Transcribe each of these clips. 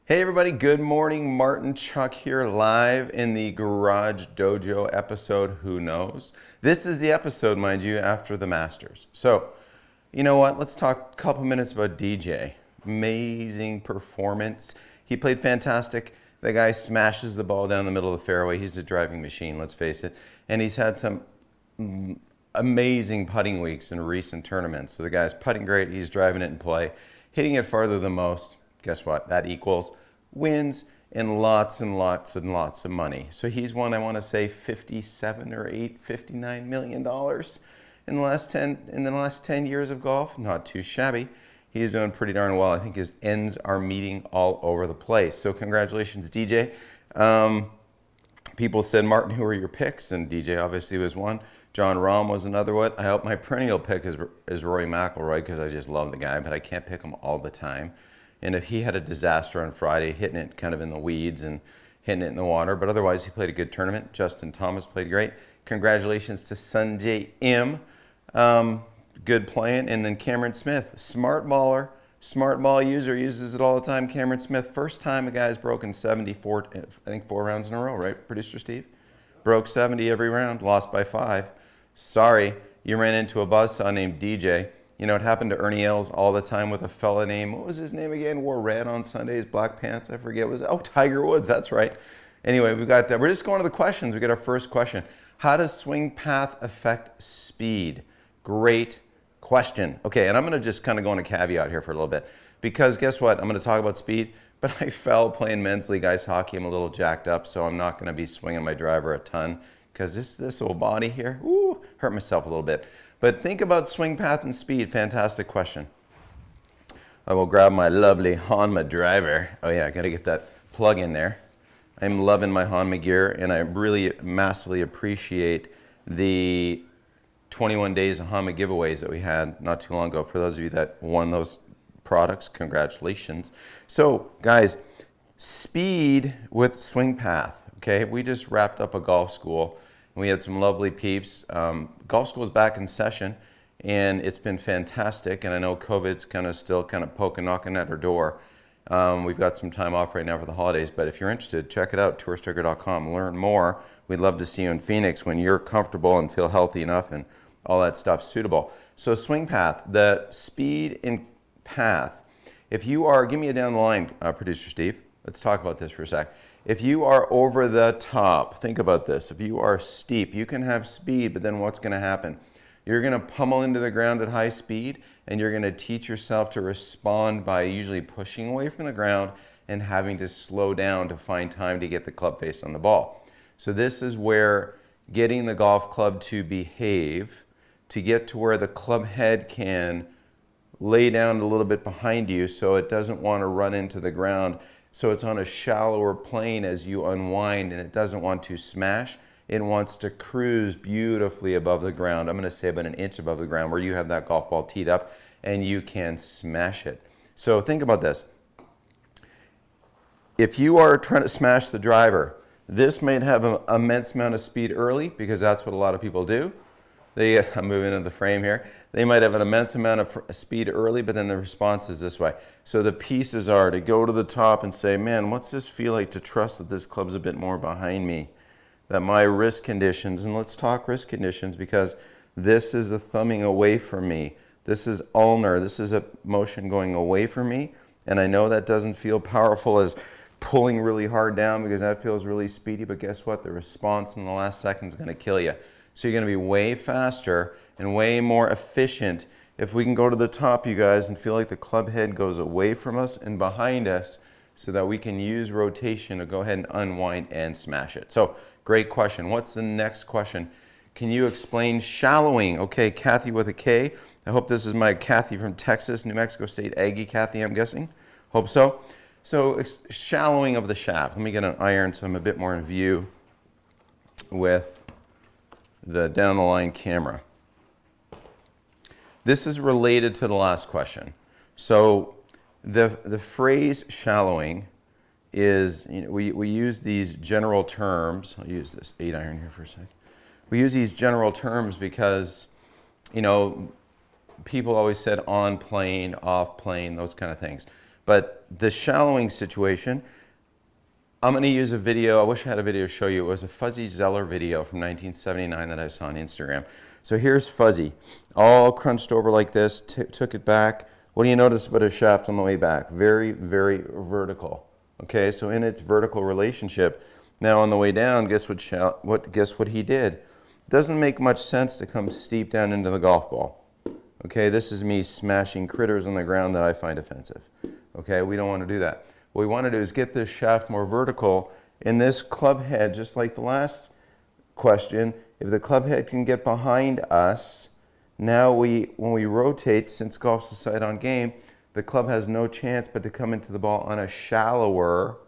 Hey everybody, good morning. Martin Chuck here live in the Garage Dojo episode, Who Knows? This is the episode, mind you, after the Masters. So, you know what? Let's talk a couple minutes about DJ. Amazing performance. He played fantastic. The guy smashes the ball down the middle of the fairway. He's a driving machine, let's face it. And he's had some amazing putting weeks in recent tournaments. So the guy's putting great. He's driving it in play, hitting it farther than most. Guess what? That equals wins and lots and lots and lots of money. So he's won, I want to say, 57 or 59 million dollars in the last 10 years of golf. Not too shabby. He's doing pretty darn well. I think his ends are meeting all over the place. So congratulations, DJ. People said, Martin, who are your picks? And DJ obviously was one. John Rahm was another one. I hope my perennial pick is Rory McIlroy because I just love the guy, but I can't pick him all the time. And if he had a disaster on Friday, hitting it kind of in the weeds and hitting it in the water, but otherwise he played a good tournament. Justin Thomas played great. Congratulations to Sanjay M. Good playing. And then Cameron Smith, smart baller, smart ball user, uses it all the time. Cameron Smith, first time a guy's broken 74, I think 4 rounds in a row, right, Producer Steve? Broke 70 every round, lost by 5. Sorry, you ran into a buzzsaw named DJ. You know, it happened to Ernie Els all the time with a fella named, what was his name again? Wore red on Sundays, black pants, I forget. Tiger Woods, that's right. Anyway, we're just going to the questions. We got our first question. How does swing path affect speed? Great question. Okay, and I'm going to just kind of go on a caveat here for a little bit. Because guess what? I'm going to talk about speed, but I fell playing men's league ice hockey. I'm a little jacked up, so I'm not going to be swinging my driver a ton. Because this old body here, hurt myself a little bit. But think about swing path and speed. Fantastic question. I will grab my lovely Hanma driver. Oh yeah, I got to get that plug in there. I'm loving my Hanma gear, and I really massively appreciate the 21 days of Hanma giveaways that we had not too long ago. For those of you that won those products, congratulations. So guys, speed with swing path. Okay, we just wrapped up a golf school. We had some lovely peeps. Golf school is back in session, and it's been fantastic. And I know COVID's still knocking at our door. We've got some time off right now for the holidays, but if you're interested, check it out, toursticker.com. Learn more. We'd love to see you in Phoenix when you're comfortable and feel healthy enough and all that stuff suitable. So swing path, the speed in path. If you are, give me a down the line, Producer Steve. Let's talk about this for a sec. If you are over the top, think about this. If you are steep, you can have speed, but then what's going to happen? You're going to pummel into the ground at high speed, and you're going to teach yourself to respond by usually pushing away from the ground and having to slow down to find time to get the club face on the ball. So this is where getting the golf club to behave, to get to where the club head can lay down a little bit behind you so it doesn't want to run into the ground. So it's on a shallower plane as you unwind, and it doesn't want to smash. It wants to cruise beautifully above the ground. I'm going to say about an inch above the ground where you have that golf ball teed up and you can smash it. So think about this. If you are trying to smash the driver, this might have an immense amount of speed early because that's what a lot of people do. I'm moving into the frame here. They might have an immense amount of speed early, but then the response is this way. So the pieces are to go to the top and say, man, what's this feel like to trust that this club's a bit more behind me? That my wrist conditions, and let's talk wrist conditions because this is a thumbing away from me. This is ulnar. This is a motion going away from me. And I know that doesn't feel powerful as pulling really hard down because that feels really speedy, but guess what? The response in the last second is going to kill you. So you're going to be way faster and way more efficient if we can go to the top, you guys, and feel like the club head goes away from us and behind us so that we can use rotation to go ahead and unwind and smash it. So great question. What's the next question? Can you explain shallowing? Okay, Kathy with a K. I hope this is my Kathy from Texas, New Mexico State Aggie Kathy, I'm guessing. Hope so. So shallowing of the shaft. Let me get an iron so I'm a bit more in view with the down the line camera. This is related to the last question. So the phrase shallowing is, we use these general terms. I'll use this 8 iron here for a sec. We use these general terms because, people always said on plane, off plane, those kind of things. But the shallowing situation, I'm going to use a video. I wish I had a video to show you. It was a Fuzzy Zeller video from 1979 that I saw on Instagram. So here's Fuzzy, all crunched over like this, took it back. What do you notice about his shaft on the way back? Very, very vertical. Okay, so in its vertical relationship, now on the way down, guess what he did? Doesn't make much sense to come steep down into the golf ball. Okay, this is me smashing critters on the ground that I find offensive. Okay, we don't want to do that. What we want to do is get this shaft more vertical. In this club head, just like the last question, if the club head can get behind us, now when we rotate, since golf's a side-on game, the club has no chance but to come into the ball on a shallower,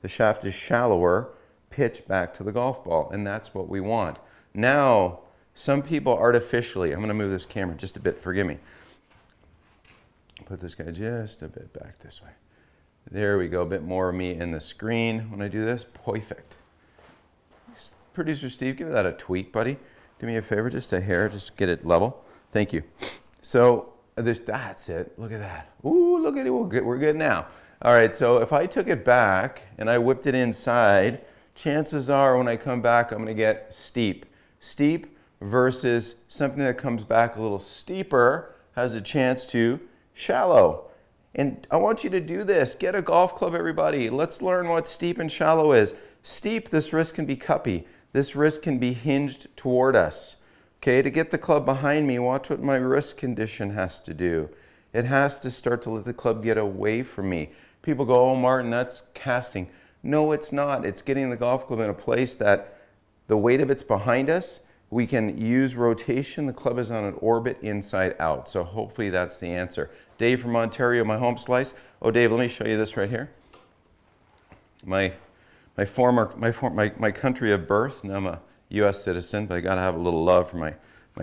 the shaft is shallower, pitch back to the golf ball, and that's what we want. Now, some people artificially, I'm going to move this camera just a bit, forgive me. Put this guy just a bit back this way. There we go, a bit more of me in the screen when I do this. Perfect. Producer Steve, give that a tweak, buddy. Do me a favor, just a hair, just get it level. Thank you. So that's it. Look at that. Ooh, look at it. We're good now. All right, so if I took it back and I whipped it inside, chances are when I come back, I'm going to get steep. Steep versus something that comes back a little steeper has a chance to shallow. And I want you to do this. Get a golf club, everybody. Let's learn what steep and shallow is. Steep, this wrist can be cuppy. This wrist can be hinged toward us. Okay, to get the club behind me, watch what my wrist condition has to do. It has to start to let the club get away from me. People go, oh, Martin, that's casting. No, it's not. It's getting the golf club in a place that the weight of it's behind us. We can use rotation. The club is on an orbit inside out. So hopefully that's the answer. Dave from Ontario, my home slice. Oh, Dave, let me show you this right here. My country of birth. Now I'm a U.S. citizen, but I got to have a little love for my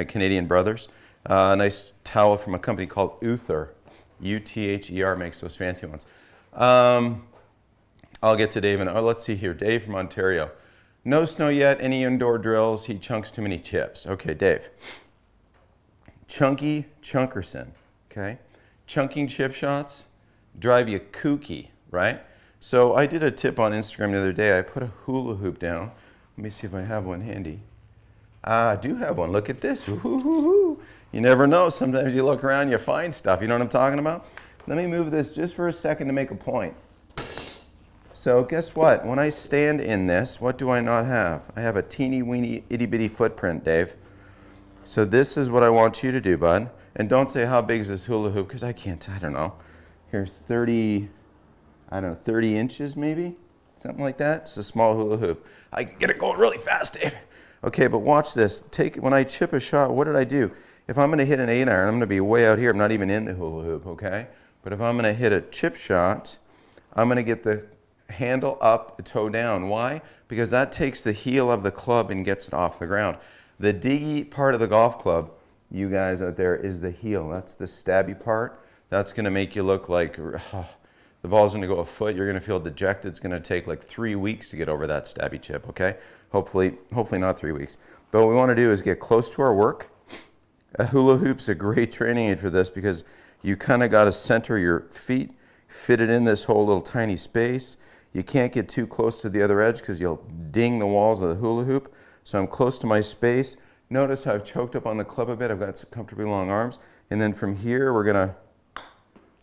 Canadian brothers. A nice towel from a company called Uther. U-T-H-E-R makes those fancy ones. I'll get to Dave. Let's see here. Dave from Ontario. No snow yet. Any indoor drills? He chunks too many chips. Okay, Dave. Chunky Chunkerson. Okay. Chunking chip shots drive you kooky, right? So I did a tip on Instagram the other day. I put a hula hoop down. Let me see if I have one handy. I do have one. Look at this. Ooh, you never know. Sometimes you look around, you find stuff. You know what I'm talking about? Let me move this just for a second to make a point. So guess what? When I stand in this, what do I not have? I have a teeny weeny itty bitty footprint, Dave. So this is what I want you to do, bud. And don't say how big is this hula hoop, because I don't know. Here, 30 inches maybe? Something like that. It's a small hula hoop. I can get it going really fast, Dave. Okay, but watch this. When I chip a shot, what did I do? If I'm going to hit an 8-iron, I'm going to be way out here. I'm not even in the hula hoop, okay? But if I'm going to hit a chip shot, I'm going to get the handle up, the toe down. Why? Because that takes the heel of the club and gets it off the ground. The diggy part of the golf club, you guys out there, is the heel. That's the stabby part. That's going to make you look like the ball's going to go a foot. You're going to feel dejected. It's going to take like 3 weeks to get over that stabby chip, okay? Hopefully not 3 weeks. But what we want to do is get close to our work. A hula hoop's a great training aid for this because you kind of got to center your feet, fit it in this whole little tiny space. You can't get too close to the other edge because you'll ding the walls of the hula hoop. So I'm close to my space. Notice how I've choked up on the club a bit. I've got some comfortably long arms. And then from here, we're going to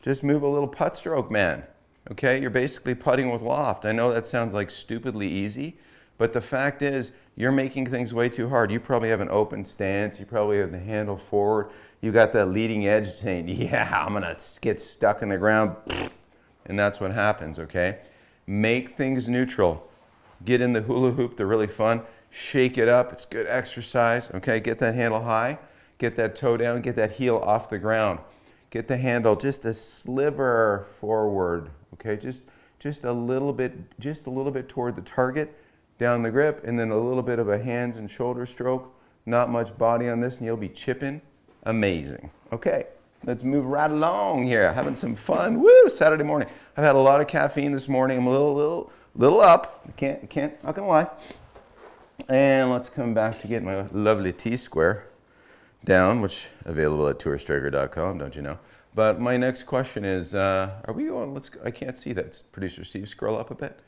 just move a little putt stroke, man. Okay, you're basically putting with loft. I know that sounds like stupidly easy, but the fact is you're making things way too hard. You probably have an open stance. You probably have the handle forward. You got that leading edge saying, yeah, I'm going to get stuck in the ground. And that's what happens, okay? Make things neutral. Get in the hula hoop. They're really fun. Shake it up. It's good exercise, okay? Get that handle high. Get that toe down. Get that heel off the ground. Get the handle just a sliver forward, okay? Just a little bit toward the target, down the grip, and then a little bit of a hands and shoulder stroke. Not much body on this, and you'll be chipping. Amazing. Okay, let's move right along here. Having some fun. Woo! Saturday morning. I've had a lot of caffeine this morning. I'm a little up. Not gonna lie. And let's come back to get my lovely T-square down, which available at tourstriker.com, don't you know? But my next question is, are we going, I can't see that. Producer Steve, scroll up a bit.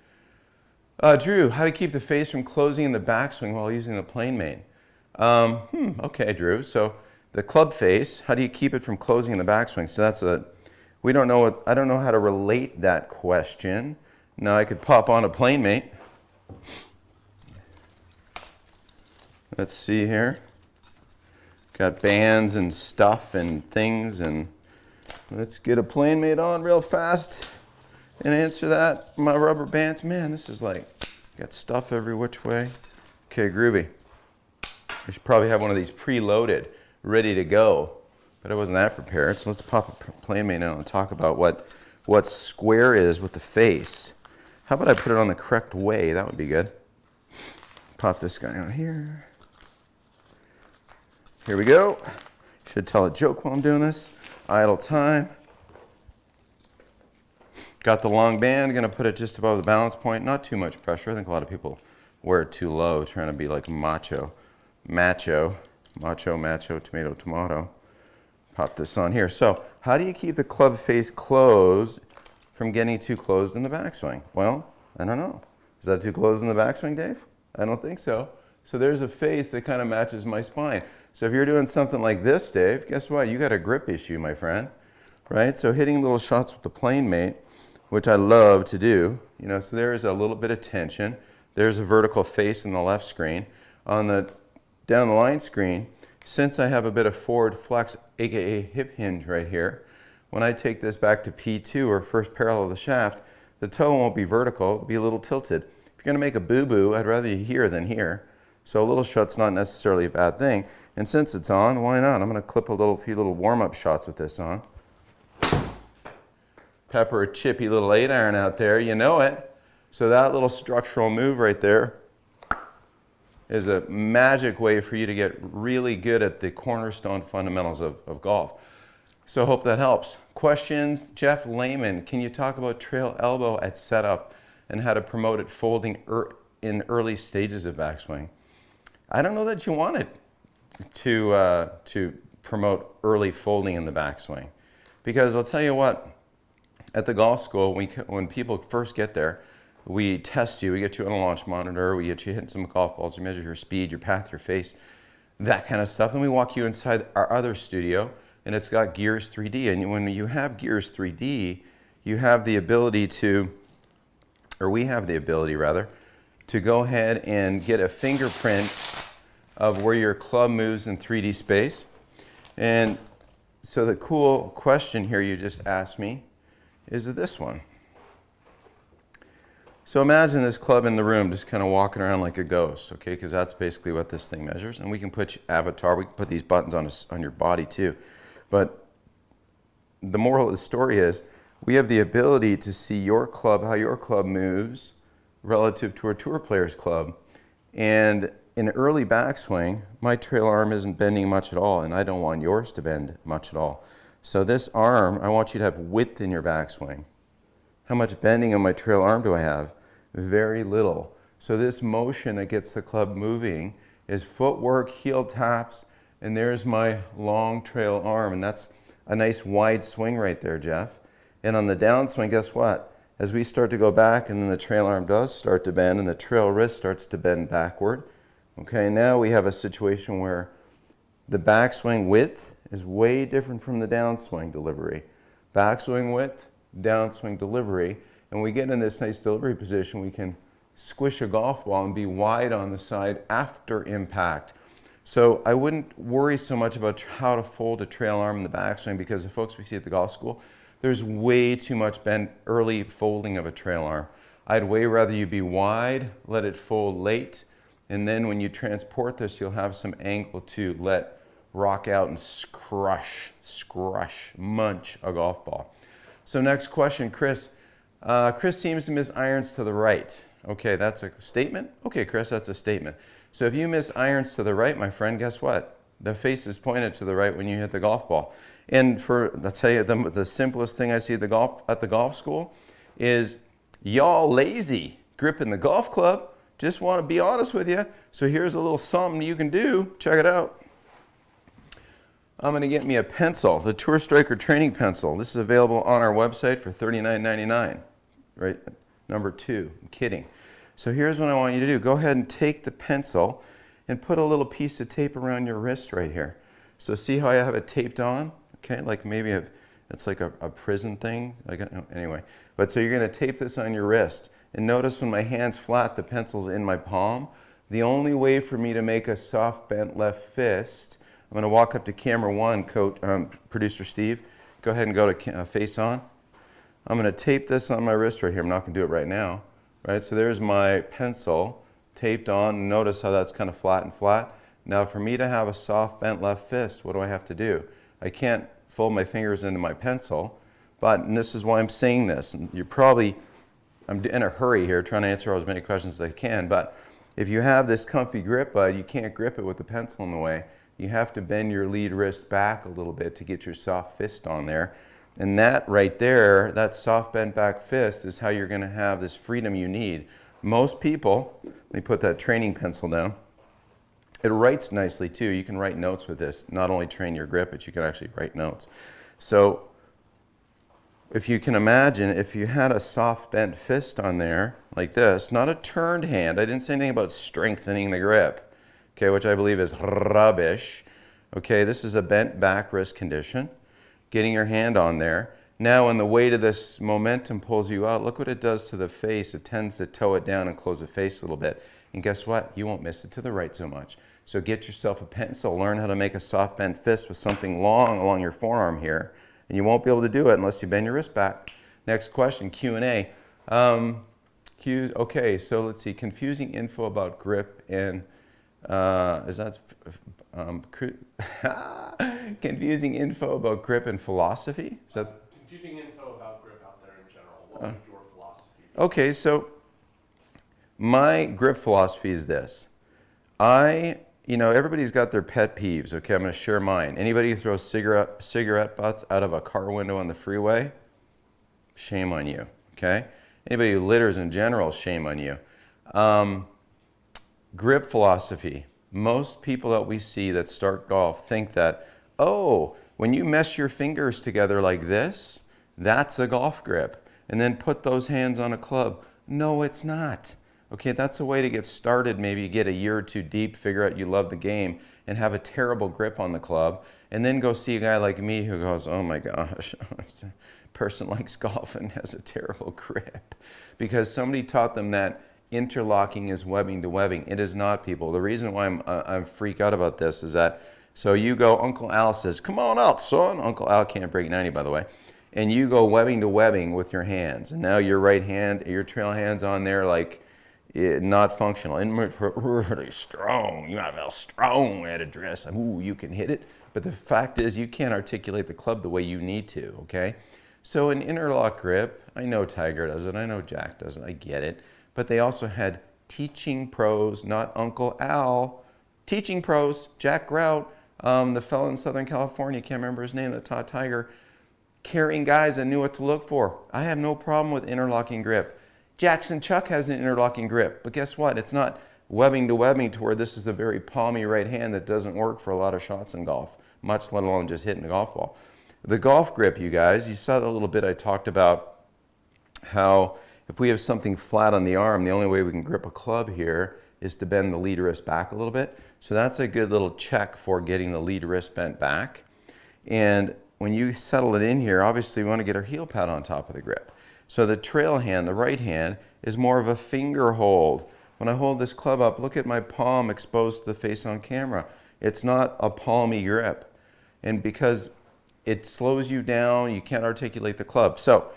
Drew, how to keep the face from closing in the backswing while using the plane main? Okay, Drew. So the club face, how do you keep it from closing in the backswing? So that's we don't know I don't know how to relate that question. Now I could pop on a plane mate. Let's see here. Got bands and stuff and things, and let's get a plane mate on real fast and answer that. My rubber bands, man, this is like, got stuff every which way. Okay, groovy. I should probably have one of these preloaded, ready to go, but I wasn't that prepared. So let's pop a plane mate out and talk about what square is with the face. How about I put it on the correct way? That would be good. Pop this guy on here. Here we go. Should tell a joke while I'm doing this. Idle time. Got the long band, gonna put it just above the balance point. Not too much pressure. I think a lot of people wear it too low, trying to be like macho, tomato. Pop this on here. So how do you keep the club face closed from getting too closed in the backswing? Well, I don't know. Is that too closed in the backswing, Dave? I don't think so. So there's a face that kind of matches my spine. So if you're doing something like this, Dave, guess what? You got a grip issue, my friend, right? So hitting little shots with the plane mate, which I love to do, you know, so there is a little bit of tension. There's a vertical face in the left screen. On the down the line screen, since I have a bit of forward flex, aka hip hinge right here, when I take this back to P2 or first parallel of the shaft, the toe won't be vertical, it'll be a little tilted. If you're gonna make a boo-boo, I'd rather you here than here. So a little shot's not necessarily a bad thing. And since it's on, why not? I'm gonna clip a few little warm-up shots with this on. Pepper a chippy little 8-iron out there, you know it. So that little structural move right there is a magic way for you to get really good at the cornerstone fundamentals of golf. So I hope that helps. Questions? Jeff Lehman, can you talk about trail elbow at setup and how to promote it folding in early stages of backswing? I don't know that you want it to promote early folding in the backswing, because I'll tell you what, at the golf school, when people first get there, we test you, we get you on a launch monitor, we get you hitting some golf balls, we measure your speed, your path, your face, that kind of stuff. Then we walk you inside our other studio, and it's got Gears 3D. And when you have Gears 3D, you have the ability to, or we have the ability rather, to go ahead and get a fingerprint of where your club moves in 3D space. And so the cool question here you just asked me is this one. So imagine this club in the room just kind of walking around like a ghost, okay? Because that's basically what this thing measures. And we can put avatar, we can put these buttons on your body too. But the moral of the story is we have the ability to see your club, how your club moves relative to a tour player's club. And in early backswing, my trail arm isn't bending much at all, and I don't want yours to bend much at all. So this arm, I want you to have width in your backswing. How much bending on my trail arm do I have? Very little. So this motion that gets the club moving is footwork, heel taps, and there's my long trail arm, and that's a nice wide swing right there, Jeff. And on the downswing, guess what? As we start to go back, and then the trail arm does start to bend, and the trail wrist starts to bend backward. Okay, now we have a situation where the backswing width is way different from the downswing delivery. Backswing width, downswing delivery, and we get in this nice delivery position, we can squish a golf ball and be wide on the side after impact. So I wouldn't worry so much about how to fold a trail arm in the backswing, because the folks we see at the golf school, there's way too much early folding of a trail arm. I'd way rather you be wide, let it fold late, and then when you transport this, you'll have some angle to let rock out and scrush, munch a golf ball. So next question, Chris. Chris seems to miss irons to the right. Okay, that's a statement? Okay, Chris, that's a statement. So if you miss irons to the right, my friend, guess what? The face is pointed to the right when you hit the golf ball. And I'll tell you, the simplest thing I see at the golf school is y'all lazy gripping the golf club. Just want to be honest with you. So here's a little something you can do. Check it out. I'm going to get me a pencil, the Tour Striker training pencil. This is available on our website for $39.99, right? Number 2, I'm kidding. So here's what I want you to do. Go ahead and take the pencil and put a little piece of tape around your wrist right here. So see how I have it taped on? Okay, like maybe it's like a prison thing. Anyway, but so you're going to tape this on your wrist. And notice when my hand's flat, the pencil's in my palm. The only way for me to make a soft bent left fist, I'm going to walk up to camera 1, producer Steve. Go ahead and go to face on. I'm going to tape this on my wrist right here. I'm not going to do it right now. Right, so there's my pencil taped on. Notice how that's kind of flat and flat. Now for me to have a soft bent left fist, what do I have to do? I can't fold my fingers into my pencil, and this is why I'm saying this. And I'm in a hurry here trying to answer as many questions as I can, but if you have this comfy grip, you can't grip it with the pencil in the way. You have to bend your lead wrist back a little bit to get your soft fist on there. And that right there, that soft bent back fist is how you're going to have this freedom you need. Most people, let me put that training pencil down. It writes nicely too. You can write notes with this. Not only train your grip, but you can actually write notes. So if you can imagine, if you had a soft bent fist on there like this, not a turned hand. I didn't say anything about strengthening the grip, okay, which I believe is rubbish. Okay, this is a bent back wrist condition. Getting your hand on there. Now when the weight of this momentum pulls you out, look what it does to the face. It tends to toe it down and close the face a little bit. And guess what? You won't miss it to the right so much. So get yourself a pencil. Learn how to make a soft bent fist with something long along your forearm here. And you won't be able to do it unless you bend your wrist back. Next question, Q&A. Okay, so let's see. Confusing info about grip and confusing info about grip and philosophy? Is that confusing info about grip out there in general? What would your philosophy be? Okay, so my grip philosophy is this. Everybody's got their pet peeves. Okay, I'm going to share mine. Anybody who throws cigarette butts out of a car window on the freeway, shame on you. Okay. Anybody who litters in general, shame on you. Grip philosophy. Most people that we see that start golf think that, oh, when you mesh your fingers together like this, that's a golf grip. And then put those hands on a club. No, it's not. Okay, that's a way to get started. Maybe get a year or 2 deep, figure out you love the game, and have a terrible grip on the club. And then go see a guy like me who goes, oh my gosh, person likes golf and has a terrible grip. Because somebody taught them that interlocking is webbing to webbing. It is not, people. The reason why I'm freaked out about this is that, so you go, Uncle Al says, come on out, son. Uncle Al can't break 90, by the way. And you go webbing to webbing with your hands. And now your right hand, your trail hand's on there like not functional. And really strong. You have a strong head address. Ooh, you can hit it. But the fact is you can't articulate the club the way you need to, okay? So an interlock grip, I know Tiger does it, I know Jack does it, I get it. But they also had teaching pros, not Uncle Al. Teaching pros, Jack Grout, the fellow in Southern California, can't remember his name, that taught Tiger, carrying guys that knew what to look for. I have no problem with interlocking grip. Jackson Chuck has an interlocking grip, but guess what? It's not webbing to webbing to where this is a very palmy right hand that doesn't work for a lot of shots in golf, much let alone just hitting a golf ball. The golf grip, you guys, you saw the little bit I talked about how if we have something flat on the arm, the only way we can grip a club here is to bend the lead wrist back a little bit. So that's a good little check for getting the lead wrist bent back. And when you settle it in here, obviously we want to get our heel pad on top of the grip. So the trail hand, the right hand, is more of a finger hold. When I hold this club up, look at my palm exposed to the face on camera. It's not a palmy grip. And because it slows you down, you can't articulate the club. So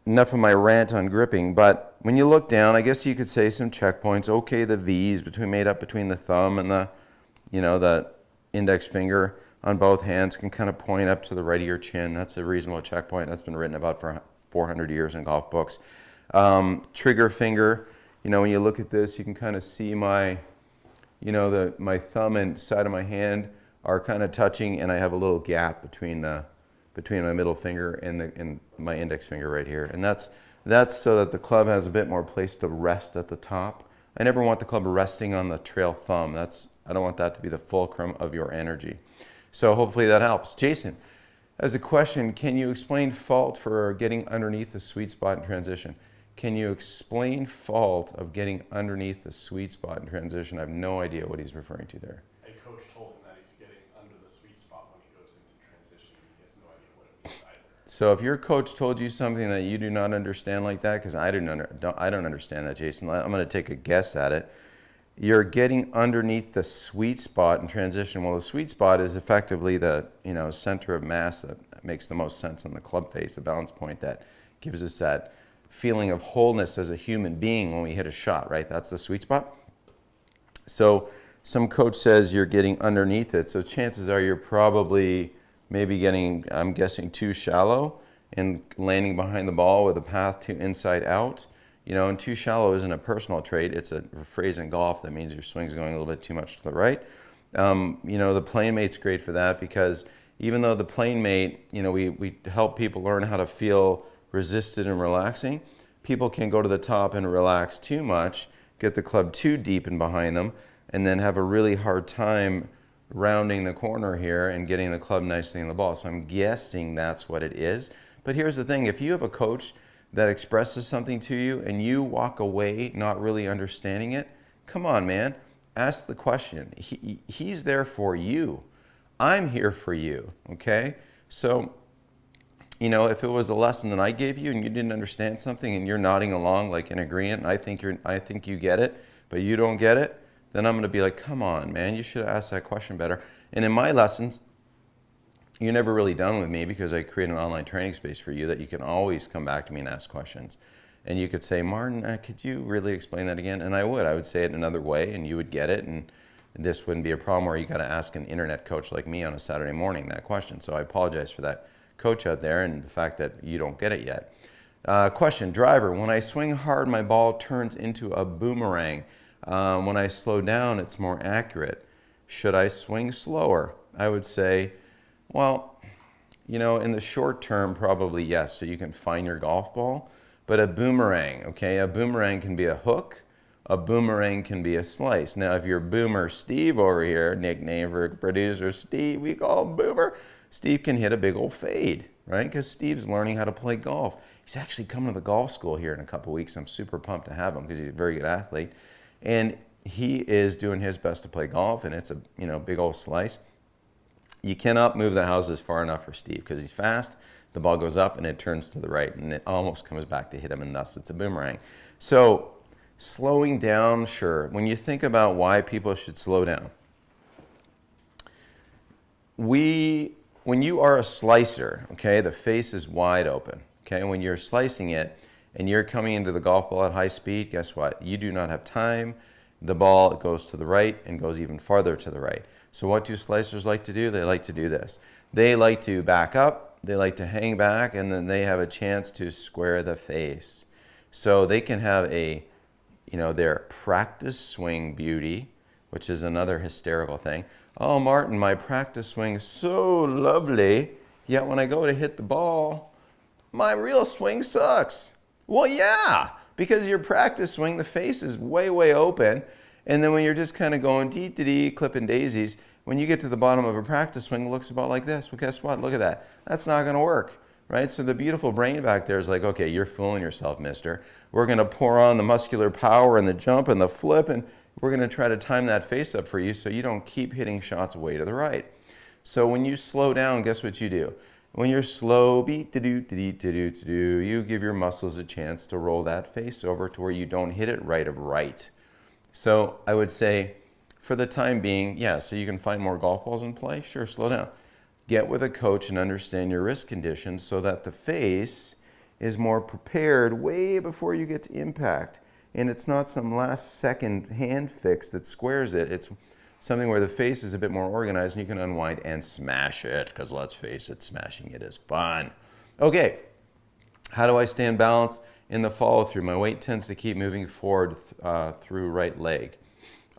enough of my rant on gripping, but when you look down, I guess you could say some checkpoints. Okay, the V's made up between the thumb and the index finger on both hands can kind of point up to the right of your chin. That's a reasonable checkpoint. That's been written about for 400 years in golf books. Trigger finger, when you look at this, you can kind of see my thumb and side of my hand are kind of touching, and I have a little gap between my middle finger and my index finger right here. And that's so that the club has a bit more place to rest at the top. I never want the club resting on the trail thumb. I don't want that to be the fulcrum of your energy. So hopefully that helps. Jason, as a question, can you explain fault for getting underneath the sweet spot in transition? Can you explain fault of getting underneath the sweet spot in transition? I have no idea what he's referring to there. A coach told him that he's getting under the sweet spot when he goes into transition. He has no idea what it means either. So if your coach told you something that you do not understand like that, because I don't understand that, Jason, I'm going to take a guess at it. You're getting underneath the sweet spot in transition. Well, the sweet spot is effectively the center of mass that makes the most sense on the club face, the balance point that gives us that feeling of wholeness as a human being when we hit a shot, right? That's the sweet spot. So some coach says you're getting underneath it. So chances are you're probably maybe getting, I'm guessing, too shallow and landing behind the ball with a path to inside out. And too shallow isn't a personal trait. It's a phrase in golf that means your swing's going a little bit too much to the right. The plane mate's great for that because even though the plane mate, we help people learn how to feel resisted and relaxing, people can go to the top and relax too much, get the club too deep and behind them, and then have a really hard time rounding the corner here and getting the club nicely in the ball. So I'm guessing that's what it is. But here's the thing, if you have a coach that expresses something to you and you walk away not really understanding it, come on, man, ask the question. He's there for you. I'm here for you, okay? So, if it was a lesson that I gave you and you didn't understand something and you're nodding along like in agreement, I think you get it, but you don't get it, then I'm going to be like, come on, man, you should have asked that question better. And in my lessons, you're never really done with me because I create an online training space for you that you can always come back to me and ask questions. And you could say, Martin, could you really explain that again? And I would say it another way and you would get it. And this wouldn't be a problem where you got to ask an internet coach like me on a Saturday morning that question. So I apologize for that coach out there and the fact that you don't get it yet. Question, driver, when I swing hard, my ball turns into a boomerang. When I slow down, it's more accurate. Should I swing slower? I would say, well, in the short term, probably yes, so you can find your golf ball. But a boomerang, okay, a boomerang can be a hook, a boomerang can be a slice. Now, if you're Boomer Steve over here, nickname for producer Steve, we call him Boomer, Steve can hit a big old fade, right? Because Steve's learning how to play golf. He's actually coming to the golf school here in a couple weeks. I'm super pumped to have him because he's a very good athlete. And he is doing his best to play golf, and it's a big old slice. You cannot move the houses far enough for Steve because he's fast. The ball goes up and it turns to the right and it almost comes back to hit him, and thus it's a boomerang. So slowing down, sure. When you think about why people should slow down, when you are a slicer, okay, the face is wide open. Okay, when you're slicing it and you're coming into the golf ball at high speed, guess what? You do not have time. The ball goes to the right and goes even farther to the right. So what do slicers like to do? They like to do this. They like to back up, they like to hang back, and then they have a chance to square the face. So they can have their practice swing beauty, which is another hysterical thing. Oh, Martin, my practice swing is so lovely, yet when I go to hit the ball, my real swing sucks. Well, yeah, because your practice swing, the face is way, way open. And then when you're just kind of going dee-dee-dee, clipping daisies, when you get to the bottom of a practice swing, it looks about like this. Well, guess what? Look at that. That's not going to work, right? So the beautiful brain back there is like, okay, you're fooling yourself, mister. We're going to pour on the muscular power and the jump and the flip, and we're going to try to time that face up for you so you don't keep hitting shots way to the right. So when you slow down, guess what you do? When you're slow, you give your muscles a chance to roll that face over to where you don't hit it right of right. So I would say, for the time being, yeah, so you can find more golf balls in play, sure, slow down. Get with a coach and understand your wrist conditions so that the face is more prepared way before you get to impact. And it's not some last second hand fix that squares it. It's something where the face is a bit more organized and you can unwind and smash it, because let's face it, smashing it is fun. Okay, how do I stay in balance in the follow through? My weight tends to keep moving forward through right leg.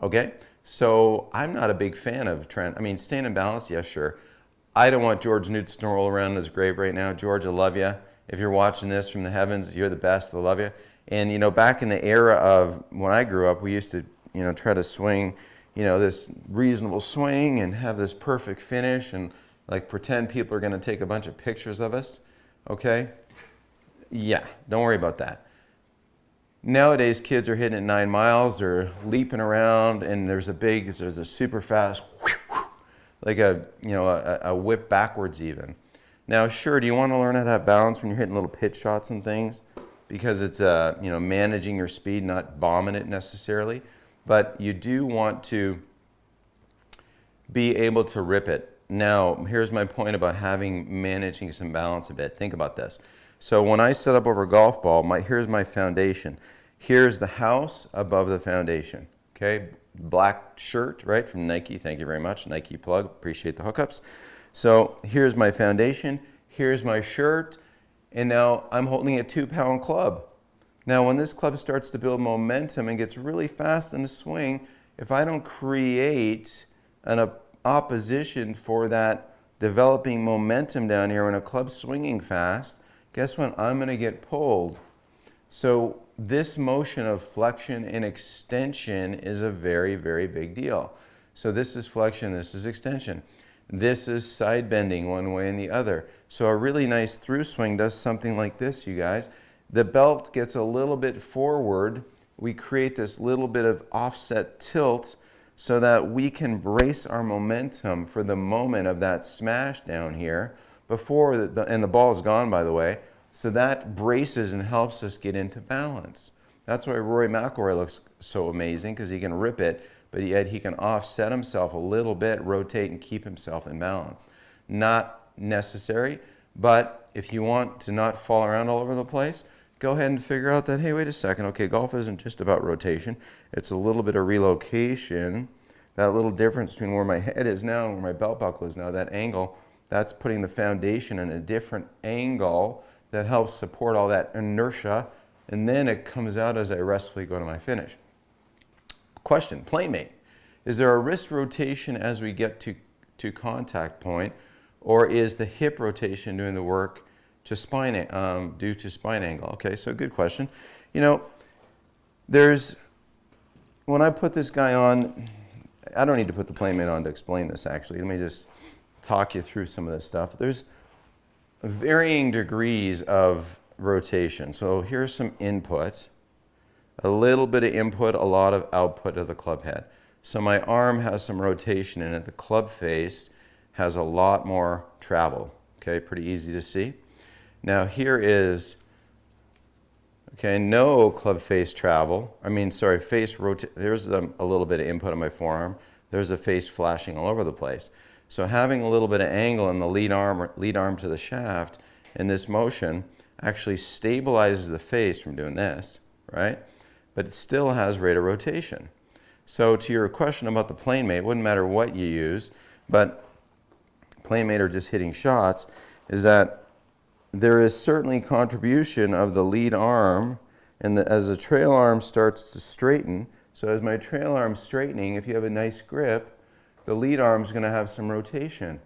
Okay, so I'm not a big fan of staying in balance, yeah, sure. I don't want George Newton to roll around in his grave right now. George, I love you. If you're watching this from the heavens, you're the best, I love you. And back in the era of when I grew up, we used to try to swing this reasonable swing and have this perfect finish and like pretend people are going to take a bunch of pictures of us, okay? Yeah, don't worry about that. Nowadays, kids are hitting at 9 miles, they're leaping around, and there's a super fast, like a whip backwards even. Now, sure, do you want to learn how to have balance when you're hitting little pitch shots and things? Because it's, managing your speed, not bombing it necessarily. But you do want to be able to rip it. Now, here's my point about managing some balance a bit. Think about this. So when I set up over a golf ball, here's my foundation. Here's the house above the foundation, okay? Black shirt, right, from Nike. Thank you very much. Nike plug. Appreciate the hookups. So here's my foundation. Here's my shirt. And now I'm holding a 2-pound club. Now, when this club starts to build momentum and gets really fast in the swing, if I don't create an opposition for that developing momentum down here when a club's swinging fast, guess what? I'm going to get pulled. So this motion of flexion and extension is a very, very big deal. So this is flexion, this is extension. This is side bending one way and the other. So a really nice through swing does something like this, you guys. The belt gets a little bit forward. We create this little bit of offset tilt so that we can brace our momentum for the moment of that smash down here before, and the ball is gone, by the way. So that braces and helps us get into balance. That's why Rory McIlroy looks so amazing, because he can rip it, but yet he can offset himself a little bit, rotate, and keep himself in balance. Not necessary, but if you want to not fall around all over the place, go ahead and figure out that, hey, wait a second, okay, golf isn't just about rotation. It's a little bit of relocation. That little difference between where my head is now and where my belt buckle is now, that angle, that's putting the foundation in a different angle that helps support all that inertia, and then it comes out as I restfully go to my finish. Question, playmate. Is there a wrist rotation as we get to contact point, or is the hip rotation doing the work to due to spine angle? Okay, so good question. When I put this guy on, I don't need to put the playmate on to explain this actually. Let me just talk you through some of this stuff. There's varying degrees of rotation. So here's some input, a little bit of input, a lot of output of the club head. So my arm has some rotation in it. The club face has a lot more travel. Okay, pretty easy to see. Now here is, okay, no club face travel. Face rotate. There's a little bit of input on my forearm. There's a face flashing all over the place. So having a little bit of angle in the lead arm to the shaft in this motion actually stabilizes the face from doing this, right? But it still has rate of rotation. So to your question about the playmate, it wouldn't matter what you use, but playmate or just hitting shots, is that there is certainly contribution of the lead arm, and as the trail arm starts to straighten, so as my trail arm's straightening, if you have a nice grip, the lead arm's going to have some rotation.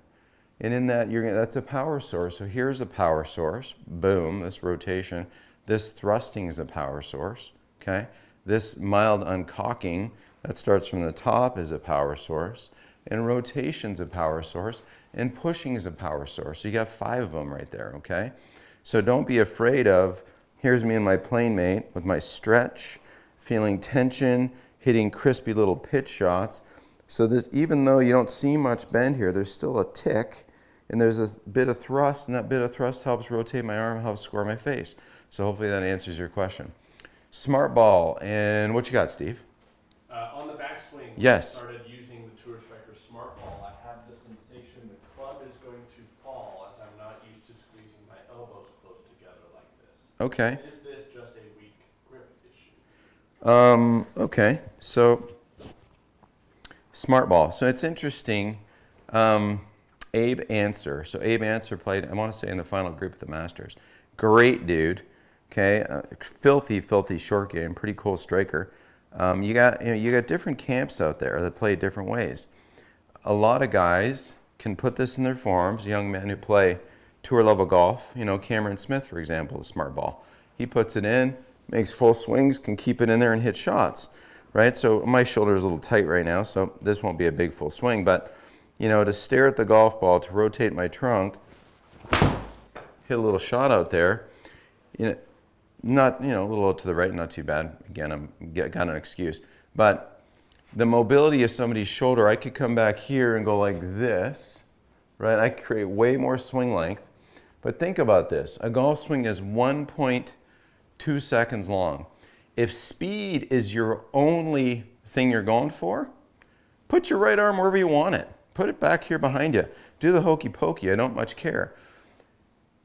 And in that, that's a power source. So here's a power source. Boom, this rotation. This thrusting is a power source. Okay? This mild uncocking that starts from the top is a power source. And rotation's a power source. And pushing is a power source. So you got 5 of them right there. Okay? So don't be afraid of, here's me and my playmate with my stretch, feeling tension, hitting crispy little pitch shots. So this, even though you don't see much bend here, there's still a tick, and there's a bit of thrust, and that bit of thrust helps rotate my arm, helps score my face. So hopefully that answers your question. Smart ball, and what you got, Steve? On the backswing, yes. I started using the Tour Striker Smart Ball. I have the sensation the club is going to fall as I'm not used to squeezing my elbows close together like this. Okay. Is this just a weak grip issue? Okay, so smart ball. So it's interesting. Abe Answer. So Abe Answer played, I want to say, in the final group at the Masters. Great dude. Okay, filthy short game. Pretty cool striker. You got different camps out there that play different ways. A lot of guys can put this in their forms. Young men who play tour level golf. Cameron Smith, for example, the smart ball. He puts it in, makes full swings, can keep it in there and hit shots. right? So my shoulder is a little tight right now, so this won't be a big full swing, but to stare at the golf ball, to rotate my trunk, hit a little shot out there, not, a little to the right, not too bad. Again, got an excuse. But the mobility of somebody's shoulder, I could come back here and go like this, right? I create way more swing length. But think about this. A golf swing is 1.2 seconds long. If speed is your only thing you're going for, put your right arm wherever you want it. Put it back here behind you. Do the hokey pokey. I don't much care.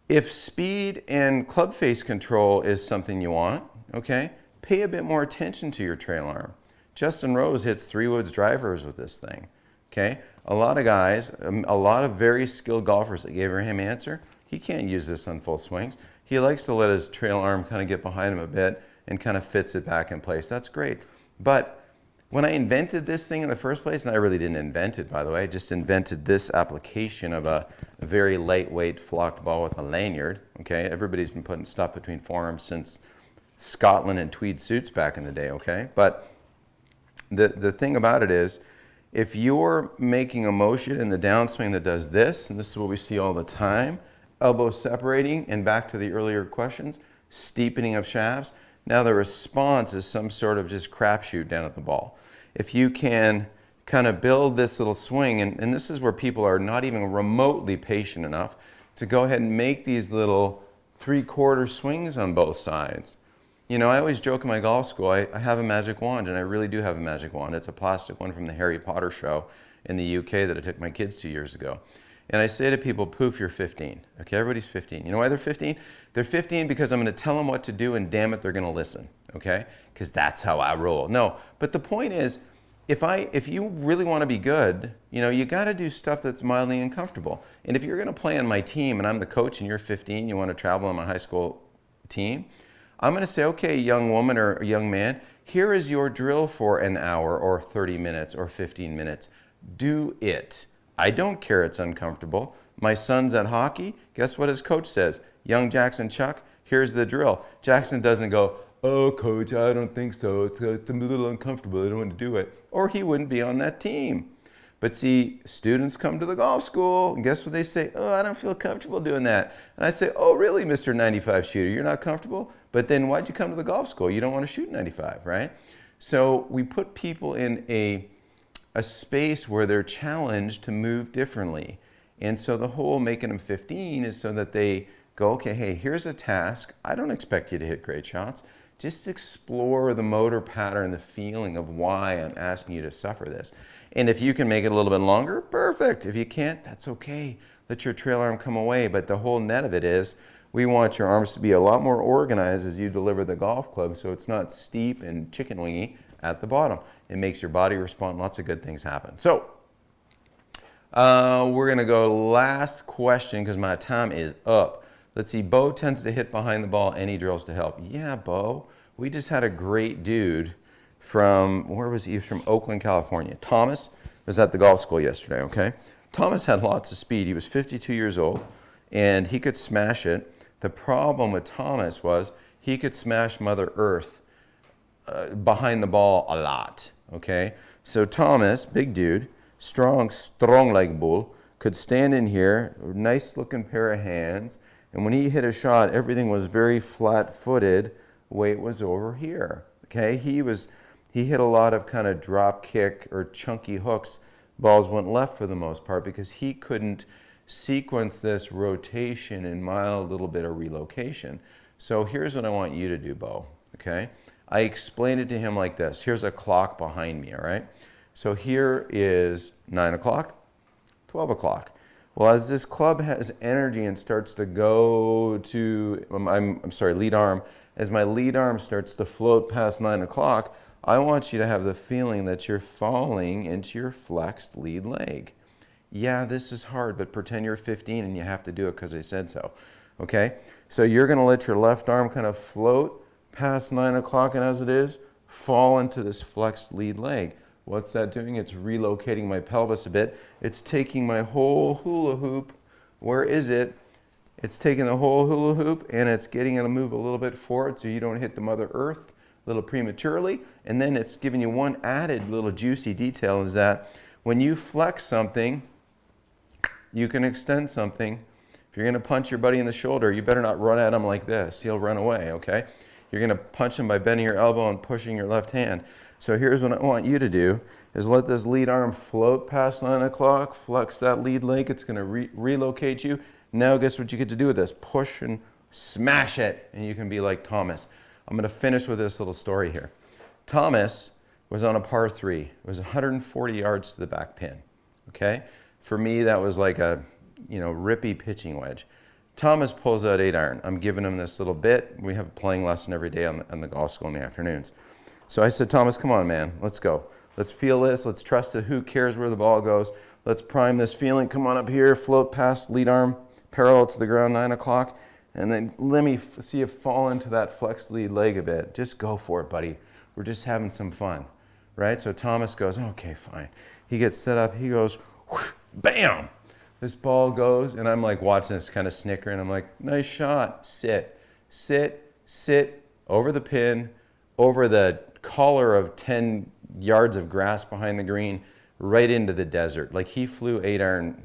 If speed and club face control is something you want, okay, pay a bit more attention to your trail arm. Justin Rose hits 3-woods drivers with this thing, okay? A lot of guys, a lot of very skilled golfers that gave him answer, he can't use this on full swings. He likes to let his trail arm kind of get behind him a bit and kind of fits it back in place. That's great. But when I invented this thing in the first place, and I really didn't invent it, by the way, I just invented this application of a very lightweight flocked ball with a lanyard, okay? Everybody's been putting stuff between forearms since Scotland and tweed suits back in the day, okay? But the thing about it is, if you're making a motion in the downswing that does this, and this is what we see all the time, elbow separating, and back to the earlier questions, steepening of shafts, now the response is some sort of just crapshoot down at the ball. If you can kind of build this little swing, and this is where people are not even remotely patient enough to go ahead and make these little 3/4 swings on both sides. I always joke in my golf school, I have a magic wand, and I really do have a magic wand. It's a plastic one from the Harry Potter show in the UK that I took my kids 2 years ago. And I say to people, poof, you're 15. Okay, everybody's 15. You know why they're 15? They're 15 because I'm going to tell them what to do, and damn it, they're going to listen. Okay? Because that's how I roll. No, but the point is, if you really want to be good, you got to do stuff that's mildly uncomfortable. And if you're going to play on my team, and I'm the coach, and you're 15, you want to travel on my high school team, I'm going to say, okay, young woman or young man, here is your drill for an hour or 30 minutes or 15 minutes. Do it. I don't care it's uncomfortable. My son's at hockey. Guess what his coach says? Young Jackson Chuck, here's the drill. Jackson doesn't go, oh, coach, I don't think so. It's a little uncomfortable. I don't want to do it. Or he wouldn't be on that team. But see, students come to the golf school, and guess what they say? Oh, I don't feel comfortable doing that. And I say, oh, really, Mr. 95 shooter? You're not comfortable? But then why'd you come to the golf school? You don't want to shoot 95, right? So we put people in a space where they're challenged to move differently. And so the whole making them 15 is so that they go, okay, hey, here's a task. I don't expect you to hit great shots. Just explore the motor pattern, the feeling of why I'm asking you to suffer this. And if you can make it a little bit longer, perfect. If you can't, that's okay. Let your trail arm come away. But the whole net of it is, we want your arms to be a lot more organized as you deliver the golf club, so it's not steep and chicken wingy at the bottom. It makes your body respond. Lots of good things happen. So we're going to go last question because my time is up. Let's see. Bo tends to hit behind the ball. Any drills to help? Yeah, Bo. We just had a great dude from, where was he? He was from Oakland, California. Thomas was at the golf school yesterday, okay? Thomas had lots of speed. He was 52 years old, and he could smash it. The problem with Thomas was he could smash Mother Earth behind the ball a lot, okay? So Thomas, big dude, strong like bull, could stand in here, nice looking pair of hands, and when he hit a shot, everything was very flat-footed. Weight was over here, okay? He hit a lot of kind of drop kick or chunky hooks. Balls went left for the most part because he couldn't sequence this rotation and mild little bit of relocation. So here's what I want you to do, Bo, okay? I explained it to him like this. Here's a clock behind me, all right? So here is 9 o'clock, 12 o'clock. Well, as this club has energy and starts to go to, I'm sorry, lead arm, as my lead arm starts to float past 9 o'clock, I want you to have the feeling that you're falling into your flexed lead leg. Yeah, this is hard, but pretend you're 15 and you have to do it because I said so, okay? So you're going to let your left arm kind of float past 9 o'clock, and as it is, fall into this flexed lead leg. What's that doing? It's relocating my pelvis a bit. It's taking my whole hula hoop. Where is it? It's taking the whole hula hoop, and it's getting it to move a little bit forward so you don't hit the Mother Earth a little prematurely. And then it's giving you one added little juicy detail is that when you flex something, you can extend something. If you're going to punch your buddy in the shoulder, you better not run at him like this. He'll run away, okay? You're going to punch him by bending your elbow and pushing your left hand. So here's what I want you to do is let this lead arm float past 9 o'clock, flex that lead leg. It's going to relocate you. Now guess what you get to do with this? Push and smash it, and you can be like Thomas. I'm going to finish with this little story here. Thomas was on a par 3. It was 140 yards to the back pin, okay? For me, that was like a, rippy pitching wedge. Thomas pulls out 8-iron. I'm giving him this little bit. We have a playing lesson every day on the golf school in the afternoons. So I said, Thomas, come on, man. Let's go. Let's feel this. Let's trust it. Who cares where the ball goes? Let's prime this feeling. Come on up here. Float past lead arm, parallel to the ground, 9 o'clock. And then let me see you fall into that flexed lead leg a bit. Just go for it, buddy. We're just having some fun, right? So Thomas goes, okay, fine. He gets set up. He goes, whoosh, bam. This ball goes, and I'm like watching this kind of snickering. I'm like, nice shot. Sit, sit, sit, over the pin, over the collar of 10 yards of grass behind the green, right into the desert. Like he flew 8-iron,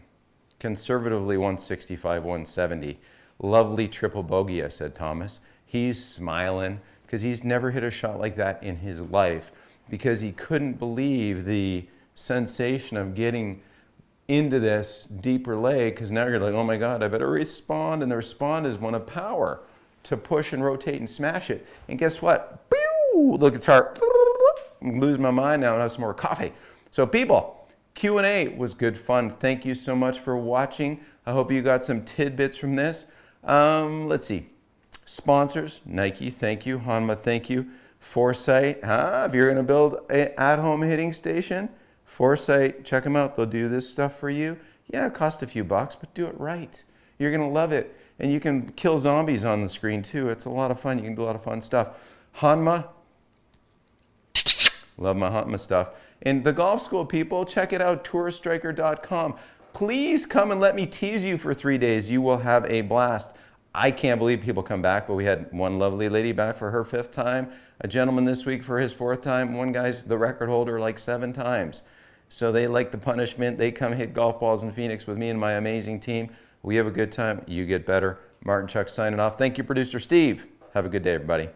conservatively 165, 170. Lovely triple bogey, I said, Thomas. He's smiling because he's never hit a shot like that in his life because he couldn't believe the sensation of getting into this deeper leg because now you're like, oh my God, I better respond. And the respond is one of power to push and rotate and smash it. And guess what? Pew! Look, it's hard. I'm losing my mind now and have some more coffee. So people, Q&A was good fun. Thank you so much for watching. I hope you got some tidbits from this. Let's see. Sponsors, Nike, thank you. Hanma, thank you. Foresight, if you're going to build an at-home hitting station, Foresight, check them out. They'll do this stuff for you. Yeah, it costs a few bucks, but do it right. You're going to love it. And you can kill zombies on the screen too. It's a lot of fun. You can do a lot of fun stuff. Hanma, love my Hanma stuff. And the golf school people, check it out, tourstriker.com. Please come and let me tease you for 3 days. You will have a blast. I can't believe people come back, but we had one lovely lady back for her 5th time, a gentleman this week for his 4th time, one guy's the record holder like 7 times. So they like the punishment. They come hit golf balls in Phoenix with me and my amazing team. We have a good time. You get better. Martin Chuck signing off. Thank you, producer Steve. Have a good day, everybody.